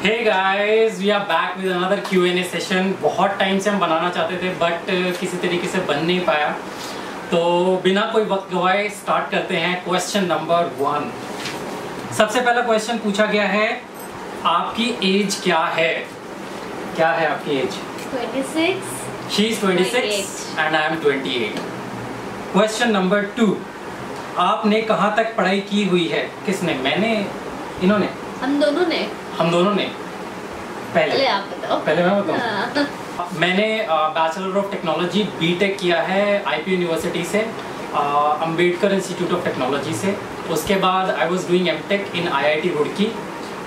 Hey guys, we are back with another Q&A session. बहुत time से हम बनाना चाहते थे बट किसी तरीके से बन नहीं पाया, तो बिना कोई वक्त गवाए स्टार्ट करते हैं। Question number 1। सबसे पहला क्वेश्चन पूछा गया है, आपकी एज क्या है? क्या है आपकी age? 26। She is 26 and I am 28। Question number 2, आपने कहाँ तक पढ़ाई की हुई है? किसने? मैंने? इन्होंने? हम दोनों ने। पहले आप बताओ। पहले मैं बताऊं? मैंने बैचलर ऑफ टेक्नोलॉजी बीटेक किया है IP यूनिवर्सिटी से, अंबेडकर इंस्टीट्यूट ऑफ टेक्नोलॉजी से। उसके बाद I was doing MTech in IIT Roorkee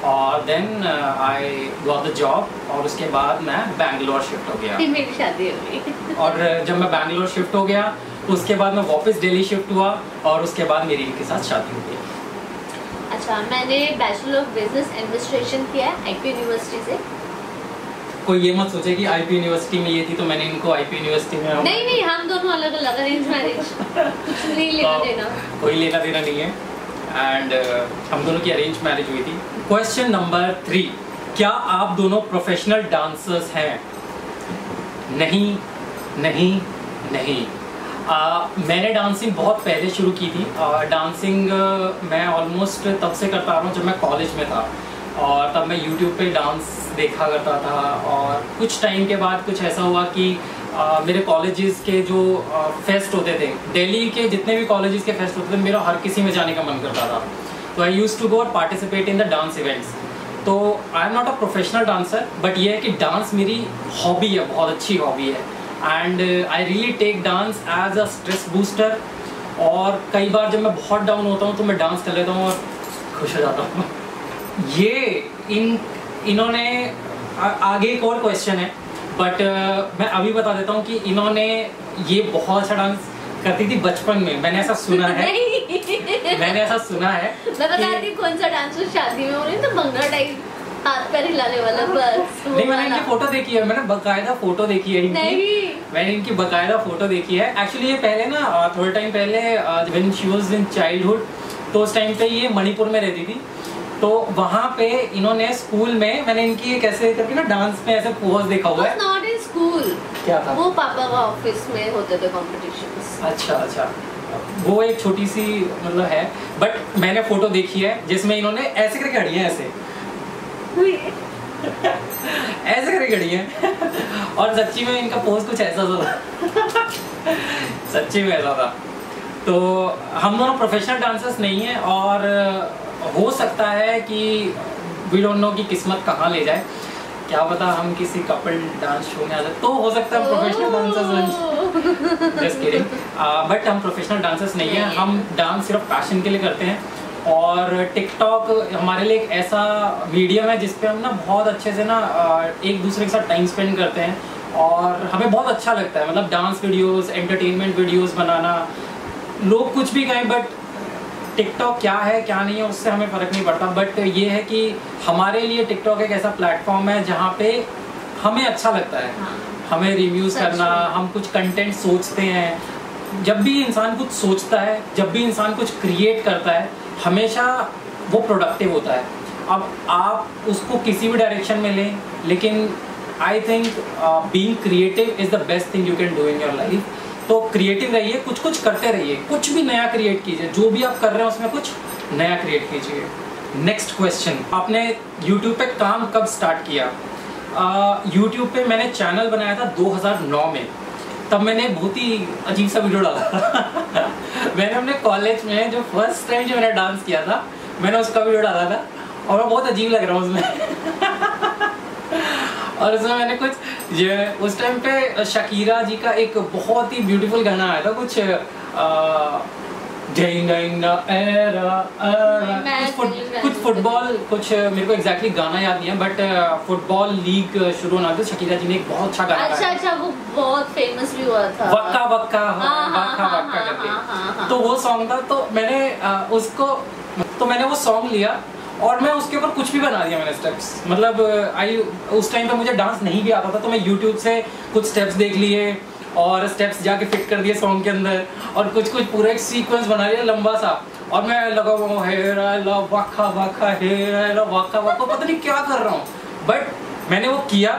और then I got the job, और उसके बाद मैं बैंगलोर शिफ्ट हो गया। मेरी शादी हो गई। और जब मैं बैंगलोर शिफ्ट हो गया उसके बाद मैं वापस दिल्ली शिफ्ट हुआ और उसके बाद मेरी इनके साथ शादी हो गई। अच्छा, मैंने बैचलर ऑफ बिजनेस एडमिनिस्ट्रेशन किया है IP यूनिवर्सिटी से। कोई ये मत सोचे कि IP यूनिवर्सिटी में ये थी तो मैंने इनको IP यूनिवर्सिटी में। नहीं, हम दोनों अलग अलग अरेंज मैरिज, कुछ नहीं लेना देना, कोई लेना देना नहीं है। एंड हम दोनों की अरेंज मैरिज हुई थी। क्वेश्चन नंबर 3, क्या आप दोनों प्रोफेशनल डांसर्स हैं? नहीं नहीं नहीं। मैंने डांसिंग बहुत पहले शुरू की थी। डांसिंग मैं ऑलमोस्ट तब से करता आ रहा हूँ जब मैं कॉलेज में था, और तब मैं यूट्यूब पे डांस देखा करता था। और कुछ टाइम के बाद कुछ ऐसा हुआ कि मेरे कॉलेजेस के जो फेस्ट होते थे, दिल्ली के जितने भी कॉलेजेस के फेस्ट होते थे, मेरा हर किसी में जाने का मन करता था। तो आई यूज्ड टू गो और participate in the dance events. तो I am not a professional dancer, but ये है कि डांस मेरी हॉबी है, बहुत अच्छी हॉबी है। And I really take dance as a stress booster. और कई बार जब मैं बहुत डाउन होता हूँ तो मैं डांस कर लेता हूँ और खुश हो जाता हूँ। ये इन्होंने आगे एक और क्वेश्चन है, बट मैं अभी बता देता हूँ कि इन्होंने ये बहुत अच्छा डांस करती थी बचपन में, मैंने ऐसा सुना है। मैंने ऐसा सुना है। मैं बताती हूँ कौन सा डांस शादी में हो रही है, तो भंगड़ा टाइप हाथ पैर हिलाने वाला, बस। नहीं, मैंने इनकी फोटो देखी है, मैंने बकायदा फोटो देखी है इनकी। मैंने इनकी बकायदा फोटो देखी है। एक्चुअली ये पहले ना, थोड़े टाइम पहले when she was in childhood, तो उस टाइम पे ये मणिपुर में रहती थी। तो वहाँ पे इन्होंने स्कूल में, मैंने इनकी कैसे करके ना डांस में ऐसे पोज देखा हुआ है। Not in school. क्या था वो? पापा का ऑफिस में होते थे कॉम्पिटिशन्स। अच्छा, वो एक छोटी सी मतलब है, बट मैंने फोटो देखी है जिसमें इन्होंने ऐसे करके खड़ी है, ऐसे ऐसे करके खड़ी है। और सच्ची में इनका पोज कुछ ऐसा था। सच्ची में ऐसा था। तो हम दोनों प्रोफेशनल डांसर्स नहीं हैं, और हो सकता है कि वी डोंट नो कि किस्मत कहाँ ले जाए। क्या पता हम किसी कपल डांस शो में आ जाए, तो हो सकता है प्रोफेशनल डांसर्स बन। Just kidding. बट हम प्रोफेशनल डांसर्स नहीं हैं। हम डांस सिर्फ पैशन के लिए करते हैं, और टिकटॉक हमारे लिए एक ऐसा मीडियम है जिसपे हम ना बहुत अच्छे से ना एक दूसरे के साथ टाइम स्पेंड करते हैं, और हमें बहुत अच्छा लगता है। मतलब डांस वीडियोस, एंटरटेनमेंट वीडियोस बनाना, लोग कुछ भी कहें, बट टिकटॉक क्या है क्या नहीं है उससे हमें फ़र्क नहीं पड़ता। बट ये है कि हमारे लिए टिकटॉक एक ऐसा प्लेटफॉर्म है जहाँ पे हमें अच्छा लगता है। हमें रिव्यूज़ करना, हम कुछ कंटेंट सोचते हैं। जब भी इंसान कुछ सोचता है, जब भी इंसान कुछ क्रिएट करता है, हमेशा वो प्रोडक्टिव होता है। अब आप उसको किसी भी डायरेक्शन में लें, लेकिन I think being creative is the best thing you can do in your life. तो क्रिएटिव रहिए, कुछ करते रहिए, कुछ भी नया क्रिएट कीजिए। जो भी आप कर रहे हैं उसमें कुछ नया क्रिएट कीजिए। नेक्स्ट क्वेश्चन, आपने YouTube पे काम कब स्टार्ट किया? YouTube पे मैंने चैनल बनाया था 2009 में। तब मैंने बहुत ही अजीब सा वीडियो डाला। मैंने अपने कॉलेज में जो फर्स्ट टाइम जो मैंने डांस किया था, मैंने उसका वीडियो डाला था, और मैं बहुत अजीब लग रहा हूँ उसमें। और उसमें मैंने कुछ उस टाइम पे शकीरा जी का एक बहुत ही ब्यूटीफुल गाना आया था, कुछ कुछ फुटबॉल, कुछ मेरे को एग्जैक्टली गाना याद नहीं है, बट फुटबॉल लीग शुरू होना था। शकीरा जी ने एक बहुत अच्छा गाना। अच्छा, वो बहुत फेमस भी हुआ था, वक्का वक्का वक्का वक्का करके। तो वो सॉन्ग था, तो मैंने वो सॉन्ग लिया और मैं उसके ऊपर कुछ भी बना दिया मैंने स्टेप्स। मतलब उस टाइम पे मुझे डांस नहीं भी आता था, तो मैं यूट्यूब से कुछ स्टेप्स देख लिए और स्टेप्स जाके फिट कर दिए सॉन्ग के अंदर, और कुछ पूरा एक सीक्वेंस बना लिया लंबा सा। और मैं लगा हुआ here I love waka waka, here I love waka waka, पता नहीं क्या कर रहा हूँ। बट मैंने वो किया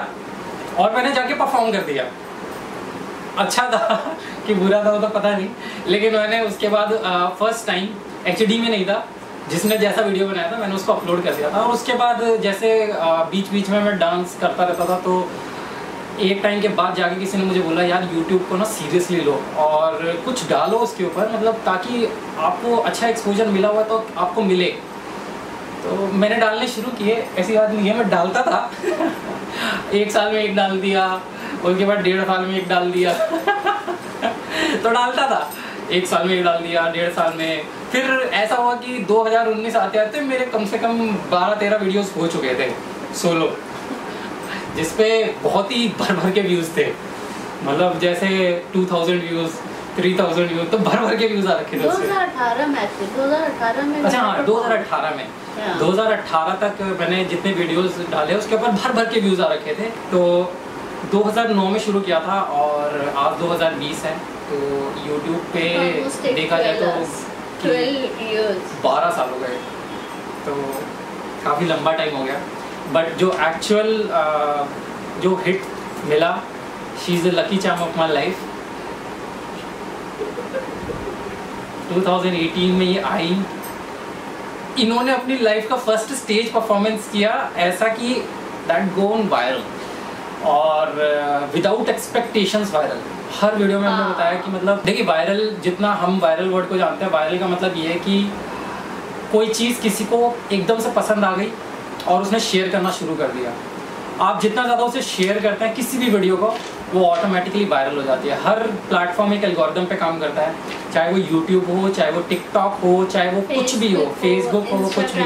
और मैंने जाके परफॉर्म कर दिया। अच्छा था कि बुरा था वो तो पता नहीं, लेकिन मैंने उसके बाद फर्स्ट टाइम HD में नहीं था, जिसने जैसा वीडियो बनाया था मैंने उसको अपलोड कर दिया था। और उसके बाद जैसे बीच बीच में मैं डांस करता रहता था, तो एक टाइम के बाद जाके किसी ने मुझे बोला यार YouTube को ना सीरियसली लो और कुछ डालो उसके ऊपर, मतलब ताकि आपको अच्छा एक्सपोजर मिला हुआ तो आपको मिले। तो मैंने डालने शुरू किए, ऐसी बात नहीं है मैं डालता था एक साल में एक डाल दिया, उसके बाद 1.5 साल में एक डाल दिया तो डालता था, 1 साल में एक डाल दिया, 1.5 साल में। फिर ऐसा हुआ कि 2019 आते आते मेरे कम से कम 12-13 वीडियोस हो चुके थे सोलो, जिसपे बहुत ही भर के व्यूज थे, मतलब जैसे 2000 व्यूज, 3000 व्यूज, तो भर के व्यूज आ रखे थे। 2018 में, 2018 में। अच्छा हाँ, 2018 में, 2018 तक मैंने जितने वीडियोस डाले उसके ऊपर भर के व्यूज आ रखे थे। तो 2009 में शुरू किया था और आज 2020 है, तो YouTube पे देखा जाए तो 12 साल हो गए, तो काफ़ी लंबा टाइम हो गया। बट जो एक्चुअल जो हिट मिला, she is the lucky charm of my life. 2018 में ये आई, इन्होंने अपनी लाइफ का फर्स्ट स्टेज परफॉर्मेंस किया ऐसा कि दैट गोन वायरल, और विदाउट एक्सपेक्टेशंस वायरल। हर वीडियो में हमने बताया कि मतलब देखिए वायरल, जितना हम वायरल वर्ड को जानते हैं, वायरल का मतलब ये है कि कोई चीज़ किसी को एकदम से पसंद आ गई और उसने शेयर करना शुरू कर दिया। आप जितना ज़्यादा उसे शेयर करते हैं किसी भी वीडियो को, वो ऑटोमेटिकली वायरल हो जाती है। हर प्लेटफॉर्म एक एल्गोरिदम पे काम करता है, चाहे वो यूट्यूब हो, चाहे वो टिकटॉक हो, चाहे वो कुछ भी हो, फेसबुक हो, कुछ भी,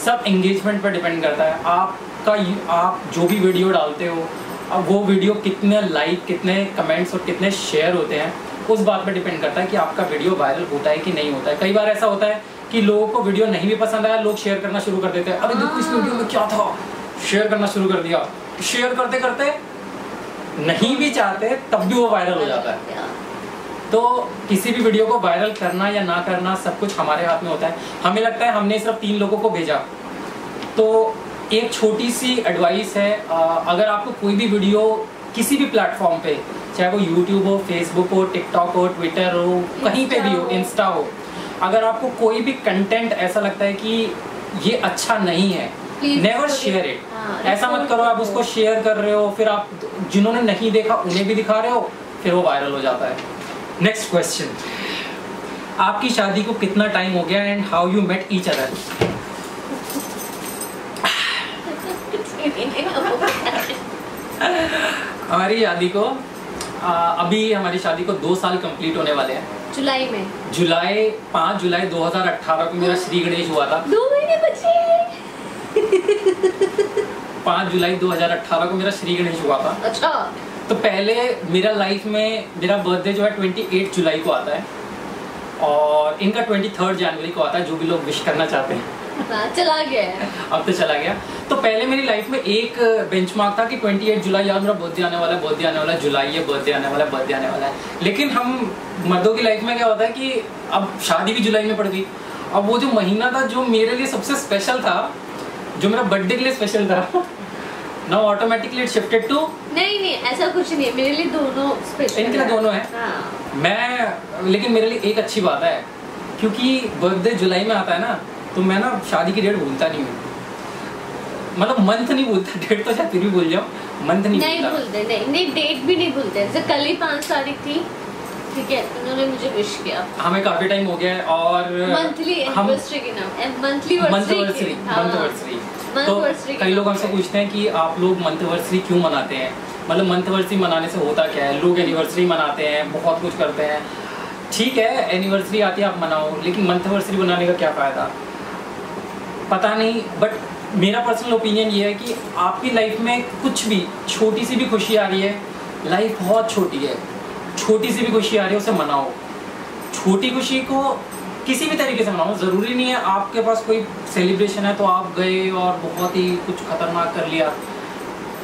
सब एंगेजमेंट पर डिपेंड करता है। आप जो भी वीडियो डालते हो, अब वो वीडियो कितने लाइक, कितने कमेंट्स और कितने शेयर होते हैं, उस बात पर डिपेंड करता है कि आपका वीडियो वायरल होता है कि नहीं होता है। कई बार ऐसा होता है कि लोगों को वीडियो नहीं भी पसंद आया, लोग शेयर करना शुरू कर देते हैं, अरे देखो इस वीडियो में क्या था, शेयर करना शुरू कर दिया। शेयर करते करते नहीं भी चाहते तब भी वो वायरल हो जाता है। तो किसी भी वीडियो को वायरल करना या ना करना सब कुछ हमारे हाथ में होता है। हमें लगता है हमने सिर्फ 3 लोगों को भेजा, तो एक छोटी सी एडवाइस है, अगर आपको कोई भी वीडियो किसी भी प्लेटफॉर्म पे, चाहे वो यूट्यूब हो, फेसबुक हो, टिकटॉक हो, ट्विटर हो, कहीं पे भी हो, इंस्टा हो, अगर आपको कोई भी कंटेंट ऐसा लगता है कि ये अच्छा नहीं है, नेवर शेयर इट। ऐसा मत करो आप उसको शेयर कर रहे हो, फिर आप जिन्होंने नहीं देखा उन्हें भी दिखा रहे हो, फिर वो वायरल हो जाता है। नेक्स्ट क्वेश्चन, आपकी शादी को कितना टाइम हो गया and how you met each other? हमारी शादी को अभी हमारी शादी को 2 साल कंप्लीट होने वाले हैं। जुलाई में, 5 जुलाई 2018 को मेरा श्री गणेश हुआ था। 2 महीने बचे। 5 जुलाई 2018 को मेरा श्री गणेश हुआ था। अच्छा। तो पहले मेरा लाइफ में मेरा बर्थडे जो है 28 जुलाई को आता है और इनका 23 जनवरी को आता है, जो भी लोग विश करना चाहते हैं। चला गया है, अब तो चला गया। तो पहले मेरी लाइफ में एक बेंचमार्क था कि 28 जुलाई यार मेरा बर्थडे आने वाला है, बर्थडे आने वाला है, जुलाई ये बर्थडे आने वाला है, बर्थडे आने वाला है। लेकिन हम मर्दों की लाइफ में क्या होता है कि अब शादी भी जुलाई में पड़ गई। अब वो जो महीना था जो मेरे लिए सबसे स्पेशल था, जो मेरा बर्थडे के लिए स्पेशल था, now automatically it shifted to. नहीं ऐसा कुछ नहीं है, मेरे लिए दोनों स्पेशल, इनके लिए दोनों है। लेकिन मेरे लिए एक अच्छी बात है, क्योंकि बर्थडे जुलाई में आता है ना, तो मैं ना शादी की डेट भूलता नहीं हूँ, मतलब मंथ नहीं भूलता, डेट तो शायद फिर भी भूल जाऊँ, मंथ नहीं भूलते। नहीं डेट भी नहीं भूलते। जैसे कल ही 5 तारीख थी, ठीक है, उन्होंने मुझे विश किया। हमें काफी टाइम हो गया है और मंथली एनिवर्सरी के नाम, मंथली मंथवर्सरी। तो कई लोग हमसे पूछते हैं कि आप लोग मंथवर्सरी क्यों मनाते हैं, मतलब मंथवर्सरी मनाने से होता क्या है। लोग एनिवर्सरी मनाते हैं, बहुत कुछ करते हैं, ठीक है एनिवर्सरी आती है आप मनाओ, लेकिन मंथवर्सरी मनाने का क्या फ़ायदा, पता नहीं। बट मेरा पर्सनल ओपिनियन ये है कि आपकी लाइफ में कुछ भी छोटी सी भी खुशी आ रही है, लाइफ बहुत छोटी है, छोटी सी भी खुशी आ रही है उसे मनाओ। छोटी खुशी को किसी भी तरीके से मनाओ, ज़रूरी नहीं है आपके पास कोई सेलिब्रेशन है तो आप गए और बहुत ही कुछ खतरनाक कर लिया।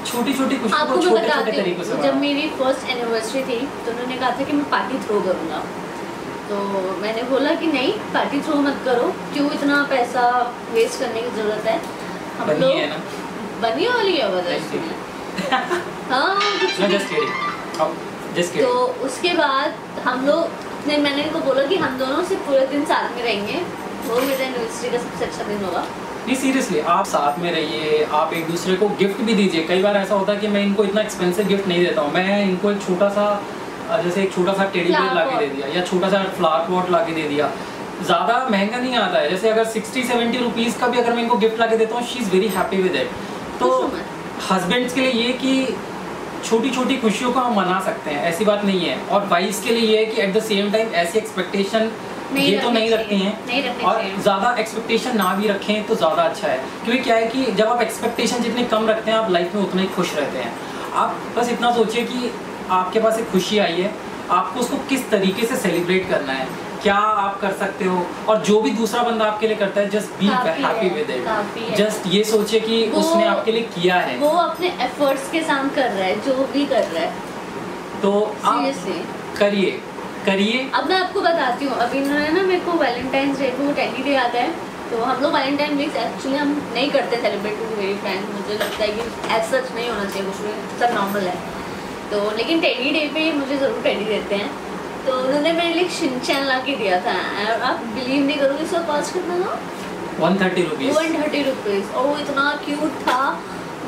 छोटी छोटी खुशी को छोटे छोटे तरीकों से। जब मेरी फर्स्ट एनिवर्सरी थी तो उन्होंने कहा था कि मैं पार्टी थ्रो करूँगा, तो मैंने बोला कि नहीं पार्टी थ्रो मत करो, क्यों इतना पैसा वेस्ट करने की ज़रूरत है। हम लोग बनी वाली है जबरदस्ती में। हाँ कुछ No, भी। just kidding. Just kidding. तो उसके बाद हम लोग ने, मैंने इनको बोला कि हम दोनों से पूरे दिन साथ में रहेंगे, वो मेरे एनिवर्सरी का सबसे अच्छा दिन होगा। नहीं सीरियसली, आप साथ में रहिए, आप एक दूसरे को गिफ्ट भी दीजिए। कई बार ऐसा होता है कि मैं इनको इतना एक्सपेंसिव गिफ्ट नहीं देता हूँ, मैं इनको एक छोटा सा जैसे एक छोटा सा टेडी बेयर ला के दे दिया या छोटा सा फ्लावर पॉट ला के दे दिया, ज़्यादा महंगा नहीं आता है। जैसे अगर 60-70 रुपीज़ का भी अगर मैं इनको गिफ्ट ला के देता हूँ, she is very happy with it. तो हस्बैंड्स के लिए ये कि छोटी छोटी खुशियों को हम मना सकते हैं, ऐसी बात नहीं है। और वाइफ्स के लिए ये है कि एट द सेम टाइम ऐसी एक्सपेक्टेशन ये तो नहीं रखती हैं, और ज़्यादा एक्सपेक्टेशन ना भी रखें तो ज़्यादा अच्छा है। क्योंकि क्या है कि जब आप एक्सपेक्टेशन जितनी कम रखते हैं, आप लाइफ में उतना ही खुश रहते हैं। आप बस इतना सोचिए कि आपके पास एक खुशी आई है, आपको उसको किस तरीके से सेलिब्रेट करना है, क्या आप कर सकते हो। और जो भी दूसरा बंदा आपके लिए करता है, just be happy with it. Just ये सोचिए कि उसने आपके लिए किया है, वो अपने एफर्ट्स के साथ कर रहा है, जो भी कर रहा है, तो आप करिए। अब मैं आपको बताती हूँ, अभी इन्होंने ना मेरे को वैलेंटाइंस डे को टेडी डे आता है, तो हम लोग वैलेंटाइन डे एक्चुअली हम नहीं करते सेलिब्रेट टू वेरी फ्रेंड, मुझे लगता है कि एज सच नहीं होना चाहिए, कुछ भी सब नॉर्मल है। तो लेकिन टेडी डे पे मुझे ज़रूर टेडी देते हैं। तो उन्होंने मेरे लिए शिनचैन ला के दिया था, और आप बिलीव नहीं करोगे इसका कॉस्ट कितना था? 130 रुपीज़। 130 रुपीज़। और वो इतना क्यूट था,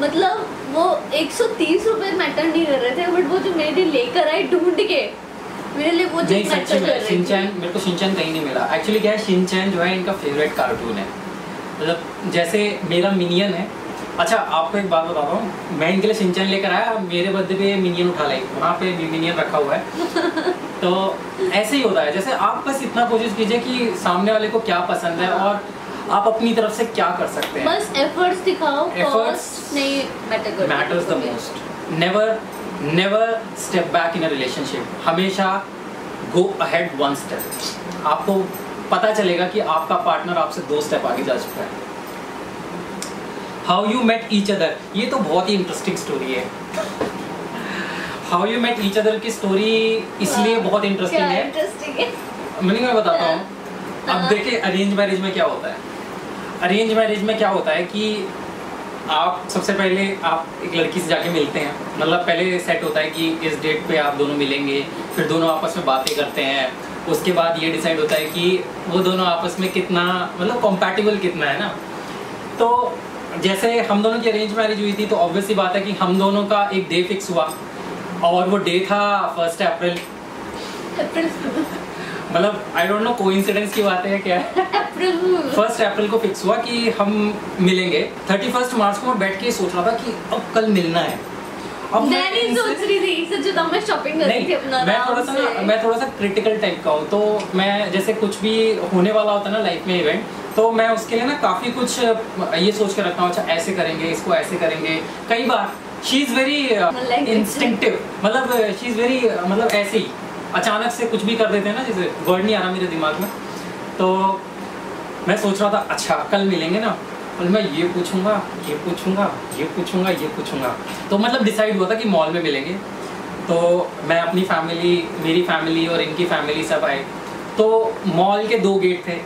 मतलब वो 130 रुपये मैटर नहीं कर रहे थे, बट वो जो मेरे लिए लेकर आए ढूंढ के, मेरे लिए वो चीज़ मैटर कर रही थी। शिनचैन, मेरे को शिनचैन कहीं नहीं मिला। एक्चुअली क्या है, शिनचैन जो है इनका फेवरेट कार्टून है, मतलब जैसे मेरा मिनियन है। अच्छा आपको एक बात बताता हूँ, मैं इनके लिए शिनचैन लेकर आया, मेरे बर्थडे पे मिनियन उठा लाई, वहाँ पे भी मिनियन रखा हुआ है। तो ऐसे ही होता है। जैसे आप बस इतना कोशिश कीजिए कि सामने वाले को क्या पसंद है और आप अपनी तरफ से क्या कर सकते हैं, बस एफर्ट्स दिखाओ, कॉस्ट नहीं मैटर करता। Matters the most. Never step back in a relationship, हमेशा गो अहेड वन स्टेप। आपको पता चलेगा कि आपका पार्टनर आपसे 2 स्टेप आगे जा चुका है। How you met each other, ये तो बहुत ही इंटरेस्टिंग स्टोरी है। How you met each other की स्टोरी इसलिए बहुत इंटरेस्टिंग है, मैं बताता हूँ। अब देखिए अरेंज मैरिज में क्या होता है। अरेंज मैरिज में क्या होता है कि आप सबसे पहले आप एक लड़की से जाके मिलते हैं, मतलब पहले सेट होता है कि इस डेट पे आप दोनों मिलेंगे, फिर दोनों आपस में बातें करते हैं, उसके बाद ये डिसाइड होता है कि वो दोनों आपस में कितना मतलब कॉम्पैटिबल कितना है ना। तो जैसे हम दोनों की अरेंज मैरिज हुई थी, तो ऑब्वियस सी बात है कि हम दोनों का एक डे फिक्स हुआ, और वो डे था 1 अप्रैल। मतलब आई डोंट नो कोइंसिडेंस की बात है क्या है। 1 अप्रैल को फिक्स हुआ कि हम मिलेंगे। 31 मार्च को मैं बैठ के सोच रहा था कि अब कल मिलना है। अब मैं नहीं सोच रही थी, सच बताऊं मैं शॉपिंग कर रही थी अपना। मैं थोड़ा सा क्रिटिकल टाइप का हूँ, तो मैं जैसे कुछ भी होने वाला होता है ना लाइफ में इवेंट, तो मैं उसके लिए ना काफ़ी कुछ ये सोच के रखता हूँ, अच्छा ऐसे करेंगे, इसको ऐसे करेंगे। कई बार शी इज़ वेरी इंस्टिंक्टिव, मतलब शी इज़ वेरी मतलब ऐसे ही अचानक से कुछ भी कर देते हैं ना, जैसे वर्ड नहीं आ रहा मेरे दिमाग में। तो मैं सोच रहा था अच्छा कल मिलेंगे ना, और मैं ये पूछूंगा, ये पूछूंगा, ये पूछूंगा, ये पूछूंगा। तो मतलब डिसाइड हुआ था कि मॉल में मिलेंगे। तो मैं अपनी फैमिली, मेरी फैमिली और इनकी फैमिली सब आए। तो मॉल के 2 गेट थे,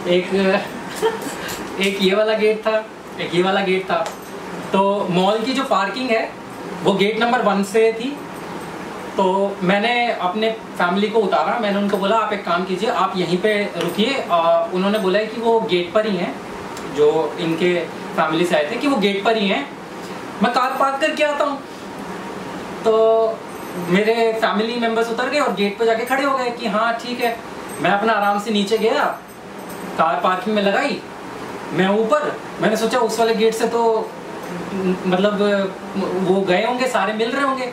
एक ये वाला गेट था, एक ये वाला गेट था। तो मॉल की जो पार्किंग है वो गेट नंबर 1 से थी। तो मैंने अपने फैमिली को उतारा, मैंने उनको बोला आप एक काम कीजिए, आप यहीं पे रुकिए। उन्होंने बोला कि वो गेट पर ही हैं, जो इनके फैमिली से आए थे, कि वो गेट पर ही हैं, मैं कार पार्क करके आता हूँ। तो मेरे फैमिली मेम्बर्स उतर गए और गेट पर जाके खड़े हो गए कि हाँ ठीक है। मैं अपना आराम से नीचे गया, कार पार्किंग में लगाई, मैं ऊपर, मैंने सोचा उस वाले गेट से तो मतलब वो गए होंगे, सारे मिल रहे होंगे।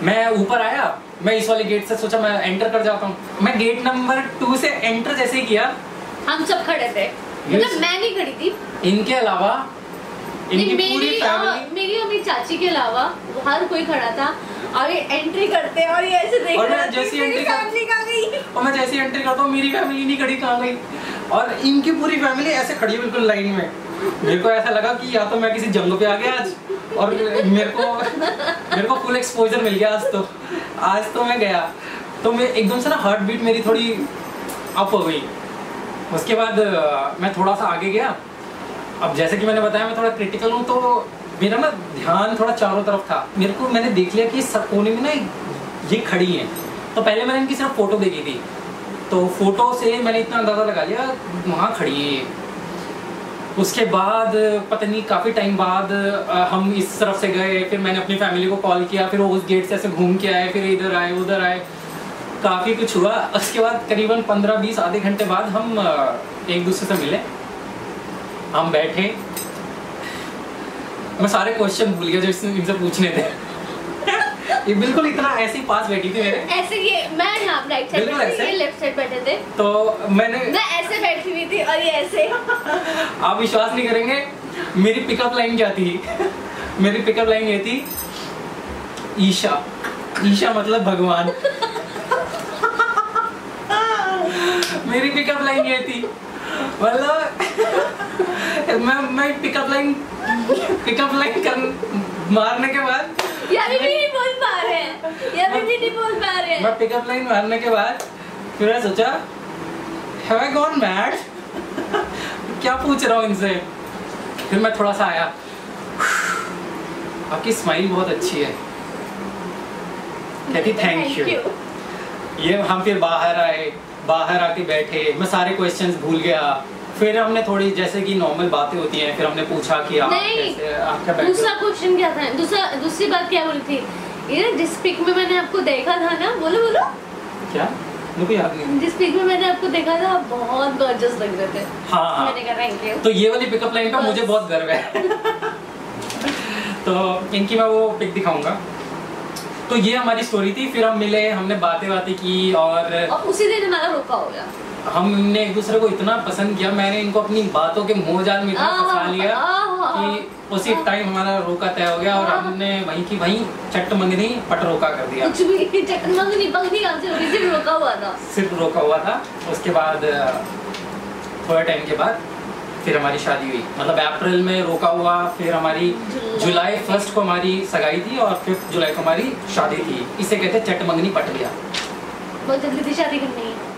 मैं ऊपर आया, मैं इस वाले गेट से सोचा मैं एंटर कर जाता हूँ। मैं गेट नंबर 2 से एंटर जैसे ही किया, हम सब खड़े थे, मतलब मैं नहीं खड़ी थी, इनके अलावा इनकी पूरी फैमिली, मेरी और मेरी चाची के अलावा हर कोई खड़ा था। और ये एंट्री करते हैं और ये ऐसे देख रहा है, जैसी मेरी फैमिली कहाँ गई, और मैं जैसी एंट्री करता हूँ मेरी फैमिली नहीं खड़ी, कहाँ गई। और इनकी पूरी फैमिली ऐसे खड़ी बिल्कुल लाइन में। मेरे को ऐसा लगा कि या तो मैं किसी जंग पे आ गया आज, और मेरे को फुल एक्सपोजर मिल गया आज तो मैं गया। तो मैं एकदम से ना हार्ट बीट मेरी थोड़ी अप हो गई। उसके बाद मैं थोड़ा सा आगे गया। अब जैसे कि मैंने बताया मैं थोड़ा क्रिटिकल हूँ, तो मेरा ना ध्यान थोड़ा चारों तरफ था। मैंने देख लिया कि इस कोने में ना ये खड़ी हैं। तो पहले मैंने इनकी सिर्फ फोटो देखी थी, तो फोटो से मैंने इतना अंदाजा लगा लिया वहाँ खड़ी है ये। उसके बाद पता नहीं काफ़ी टाइम बाद हम इस तरफ से गए, फिर मैंने अपनी फैमिली को कॉल किया, फिर वो उस गेट से ऐसे घूम के आए, फिर इधर आए उधर आए, काफ़ी कुछ हुआ। उसके बाद करीबन 15-20 आधे घंटे बाद हम एक दूसरे से मिले, हम बैठे, मैं सारे क्वेश्चन भूल गया जो इनसे पूछने थे। ये बिल्कुल इतना ऐसे ही पास बैठी थी मेरे, ऐसे ये मैं यहाँ राइट साइड पे, ये लेफ्ट साइड बैठे थे, तो मैं ऐसे बैठी हुई थी और ये ऐसे। आप विश्वास नहीं करेंगे मेरी पिकअप लाइन क्या थी। मेरी पिकअप लाइन ये थी, ईशा। ईशा मतलब भगवान। मेरी पिकअप लाइन ये थी, मतलब मैं पिकअप लाइन कर मारने के बाद नहीं बोल पा रहे हैं, नहीं बोल पा रहे हैं। मैं पिकअप लाइन मारने के बाद फिर मैं सोचा have I gone mad? क्या पूछ रहा हूँ इनसे। फिर मैं थोड़ा सा आया, आपकी स्माइल बहुत अच्छी है, कहती थैंक यू। ये हम फिर बाहर आके बैठे, मैं सारे क्वेश्चंस भूल गया। फिर हमने थोड़ी जैसे कि नॉर्मल बातें होती हैं, फिर हमने पूछा कि आप कैसे, आपका दूसरा क्वेश्चन क्या था, दूसरी बात क्या बोली थी, ये जिस पिक में मैंने आपको देखा था ना, बोलो क्या, मुझे याद नहीं। जिस पिक में मैंने आपको देखा था बहुत गॉर्जियस लग रहे थे। हाँ, मैंने कहा थैंक यू। तो ये वाली पिकअप लाइन का मुझे बहुत गर्व है। तो इनकी मैं वो पिक दिखाऊंगा। तो ये हमारी स्टोरी थी। फिर हम मिले, हमने बातें की और उसी दिन हमारा रोका हो गया। हमने एक दूसरे को इतना पसंद किया, मैंने इनको अपनी बातों के मोहजाल में इतना फंसा लिया कि उसी टाइम हमारा रोका तय हो गया और हमने वहीं चट मंगनी पट रोका कर दिया। कुछ भी चट मंगनी कहाँ से हो रही, सिर्फ रोका हुआ था। सिर्फ रोका हुआ था। उसके बाद थोड़े टाइम के बाद फिर हमारी शादी हुई, मतलब अप्रैल में रोका हुआ, फिर हमारी जुलाई 1 को हमारी सगाई थी और 5 जुलाई को हमारी शादी थी। इसे कहते चट मंगनी पट गया। बहुत जल्दी थी शादी करनी है।